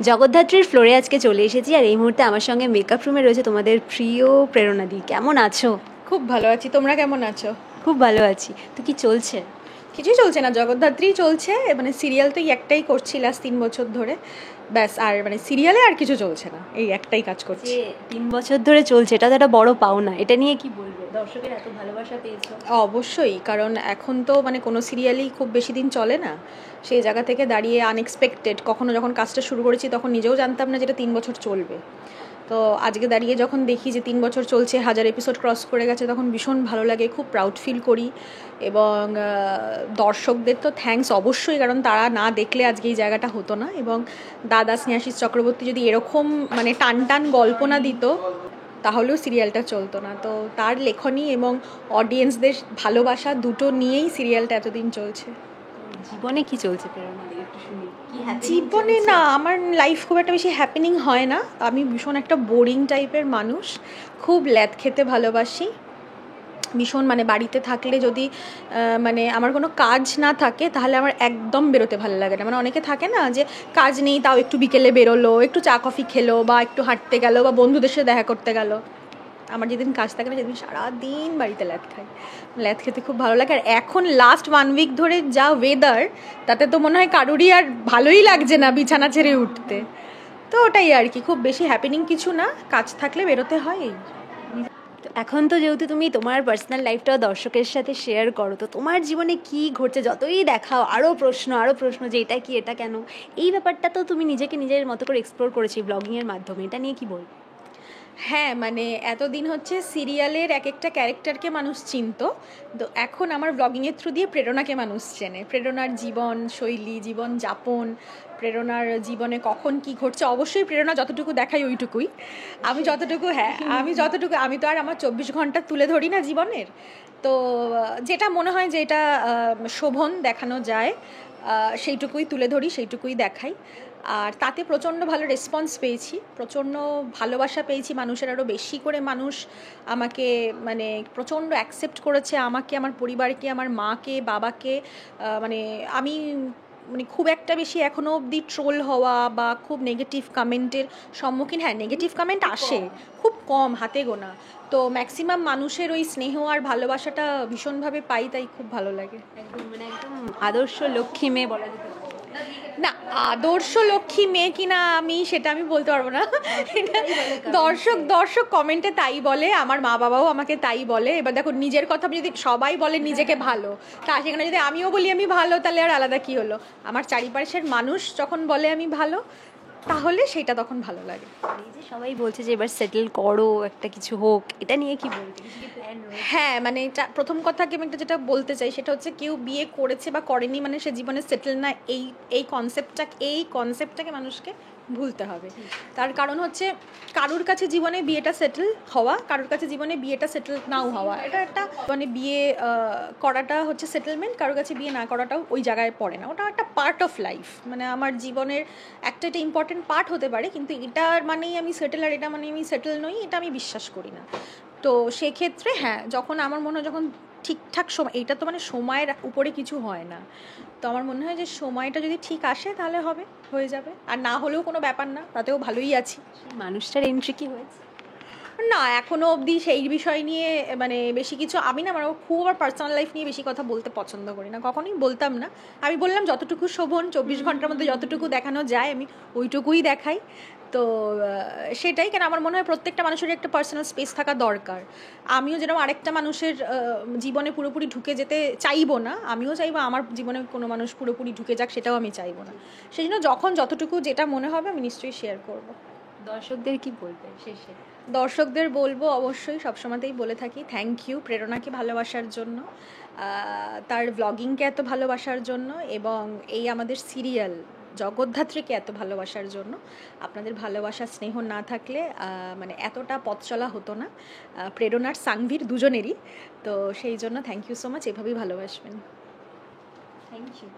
জগদ্ধাত্রীর ফ্লোরে আজকে চলে এসেছি, আর এই মুহূর্তে আমার সঙ্গে মেকআপ রুমে রয়েছে তোমাদের প্রিয় প্রেরণাদি। কেমন আছো? খুব ভালো আছি, তোমরা কেমন আছো? খুব ভালো আছি। তো কি চলছে? কিছুই চলছে না, জগদ্ধাত্রী চলছে। মানে সিরিয়াল তো একটাই করছি লাস্ট 3 বছর ধরে, ব্যাস। আর মানে সিরিয়ালে আর কিছু চলছে না, এই একটাই কাজ করছি। 3 বছর ধরে চলছে, এটা তো একটা বড় পাওনা। এটা নিয়ে কি বলবে? দর্শকের এত ভালোবাসা পেয়েছো। অবশ্যই, কারণ এখন তো মানে কোনো সিরিয়ালই খুব বেশি দিন চলে না। সেই জায়গা থেকে দাঁড়িয়ে আনএক্সপেক্টেড, কখনো যখন কাজটা শুরু করেছি তখন নিজেও জানতাম না যেটা 3 বছর চলবে। তো আজকে দাঁড়িয়ে যখন দেখি যে 3 বছর চলছে, 1000 এপিসোড ক্রস করে গেছে, তখন ভীষণ ভালো লাগে, খুব প্রাউড ফিল করি। এবং দর্শকদের তো থ্যাঙ্কস অবশ্যই, কারণ তারা না দেখলে আজকে এই জায়গাটা হতো না। এবং দাদা স্নেহাশিস চক্রবর্তী যদি এরকম মানে টান টান গল্প না দিত, তাহলেও সিরিয়ালটা চলতো না। তো তার লেখনী এবং অডিয়েন্সদের ভালোবাসা দুটো নিয়েই সিরিয়ালটা এতদিন চলছে। জীবনে কি চলছে প্রেরণা? জীবনে না, আমার লাইফ খুব একটা বেশি হ্যাপেনিং হয় না। আমি ভীষণ একটা বোরিং টাইপের মানুষ, খুব ল্যাদ খেতে ভালোবাসি ভীষণ। মানে বাড়িতে থাকলে যদি মানে আমার কোনো কাজ না থাকে তাহলে আমার একদম বেরোতে ভালো লাগে না। মানে অনেকে থাকে না যে কাজ নেই তাও একটু বিকেলে বেরোলো, একটু চা কফি খেলো, বা একটু হাঁটতে গেলো, বা বন্ধুদের সাথে দেখা করতে গেল। আমার যেদিন কাজ থাকে না সেদিন সারাদিন বাড়িতে ল্যাদ খাই। ল্যাদ খেতে খুব ভালো লাগে। আর এখন লাস্ট 1 উইক ধরে যা ওয়েদার, তাতে তো মনে হয় কারুরই আর ভালোই লাগছে না বিছানা ছেড়ে উঠতে। তো ওটাই আর কি, খুব বেশি হ্যাপেনিং কিছু না, কাজ থাকলে বেরোতে হয়। এই এখন তো যেহেতু তুমি তোমার পার্সোনাল লাইফটাও দর্শকের সাথে শেয়ার করো, তো তোমার জীবনে কি ঘটছে যতই দেখাও আরও প্রশ্ন যে এটা কি, এটা কেন, এই ব্যাপারটা তো তুমি নিজেকে নিজের মতো করে এক্সপ্লোর করেছি ব্লগিংয়ের মাধ্যমে। এটা নিয়ে কি বলবো? হ্যাঁ, মানে এতদিন হচ্ছে সিরিয়ালের এক একটা ক্যারেক্টারকে মানুষ চিনত, তো এখন আমার ব্লগিংয়ের থ্রু দিয়ে প্রেরণাকে মানুষ চেনে। প্রেরণার জীবন শৈলী, জীবন যাপন, প্রেরণার জীবনে কখন কি ঘটছে। অবশ্যই প্রেরণা যতটুকু দেখাই ওইটুকুই। আমি যতটুকু আমি তো আর আমার 24 ঘন্টা তুলে ধরি না জীবনের। তো যেটা মনে হয় যে এটা শোভন দেখানো যায়, সেইটুকুই তুলে ধরি, সেইটুকুই দেখাই। আর তাতে প্রচণ্ড ভালো রেসপন্স পেয়েছি, প্রচণ্ড ভালোবাসা পেয়েছি মানুষের। আরও বেশি করে মানুষ আমাকে মানে প্রচণ্ড অ্যাকসেপ্ট করেছে, আমাকে, আমার পরিবারকে, আমার মাকে, বাবাকে। মানে আমি মানে খুব একটা বেশি এখনও অবধি ট্রোল হওয়া বা খুব নেগেটিভ কমেন্টের সম্মুখীন, হ্যাঁ নেগেটিভ কমেন্ট আসে, খুব কম, হাতে গোনা। তো ম্যাক্সিমাম মানুষের ওই স্নেহ আর ভালোবাসাটা ভীষণভাবে পাই, তাই খুব ভালো লাগে। একদম আদর্শ লক্ষ্মী মেয়ে বলা যেতে পারে। না, আদর্শ লক্ষ্মী মেয়ে কিনা সেটা আমি বলতে পারবো না। দর্শক কমেন্টে তাই বলে, আমার মা বাবাও আমাকে তাই বলে। এবার দেখো, নিজের কথা যদি সবাই বলে নিজেকে ভালো, তা সেখানে যদি আমিও বলি আমি ভালো, তাহলে আর আলাদা কি হলো? আমার চারিপাশের মানুষ যখন বলে আমি ভালো, তাহলে সেটা তখন ভালো লাগে। এই যে সবাই বলছে যে এবার সেটেল করো, একটা কিছু হোক, এটা নিয়ে কি বলতে? হ্যাঁ, মানে এটা প্রথম কথা কি আমি একটা যেটা বলতে চাই সেটা হচ্ছে, কেউ বিয়ে করেছে বা করেনি মানে সে জীবনে সেটেল না, এই কনসেপ্টটাকে মানুষকে ভুলতে হবে। তার কারণ হচ্ছে, কারুর কাছে জীবনে বিয়েটা সেটেল হওয়া, কারুর কাছে জীবনে বিয়েটা সেটেল নাও হওয়া, এটা একটা মানে বিয়ে করাটা হচ্ছে সেটেলমেন্ট, কারুর কাছে বিয়ে না করাটাও ওই জায়গায় পড়ে না। ওটা একটা পার্ট অফ লাইফ, মানে আমার জীবনের একটা ইম্পর্টেন্ট পার্ট হতে পারে, কিন্তু এটার মানেই আমি সেটেল আর এটা মানেই আমি সেটেল নই, এটা আমি বিশ্বাস করি না। তো সেক্ষেত্রে হ্যাঁ, যখন আমার মনে হয় যখন ঠিকঠাক সময়, এইটা তো মানে সময়ের উপরে কিছু হয় না, তো আমার মনে হয় যে সময়টা যদি ঠিক আসে তাহলে হয়ে যাবে। আর না হলেও কোনো ব্যাপার না, তাতেও ভালোই আছি। মানুষটার এন্ট্রি কি হয়েছে? না, এখনও অবধি সেই বিষয় নিয়ে মানে বেশি কিছু, আমি না মানে খুব আমার পার্সোনাল লাইফ নিয়ে বেশি কথা বলতে পছন্দ করি না, কখনোই বলতাম না। আমি বললাম যতটুকু শোভন 24 ঘন্টার মধ্যে যতটুকু দেখানো যায় আমি ওইটুকুই দেখাই। তো সেটাই, কেন আমার মনে হয় প্রত্যেকটা মানুষের একটা পার্সোনাল স্পেস থাকা দরকার। আমিও যেরকম আরেকটা মানুষের জীবনে পুরোপুরি ঢুকে যেতে চাইবো না, আমিও চাইবো আমার জীবনে কোনো মানুষ পুরোপুরি ঢুকে যাক, সেটাও আমি চাইবো না। সেই জন্য যখন যতটুকু যেটা মনে হবে আমি নিশ্চয়ই শেয়ার করবো। দর্শকদের কি বলবে শেষে? দর্শকদের বলবো, অবশ্যই সবসময়তেই বলে থাকি, থ্যাংক ইউ প্রেরণাকে ভালোবাসার জন্য, তার ব্লগিংকে এত ভালোবাসার জন্য, এবং এই আমাদের সিরিয়াল জগদ্ধাত্রীকে এত ভালোবাসার জন্য। আপনাদের ভালোবাসা স্নেহ না থাকলে মানে এতটা পথ চলা হতো না প্রেরণার সাংভীর দুজনেরই। তো সেই জন্য থ্যাংক ইউ সো মাচ, এভাবেই ভালোবাসবেন। Thank you.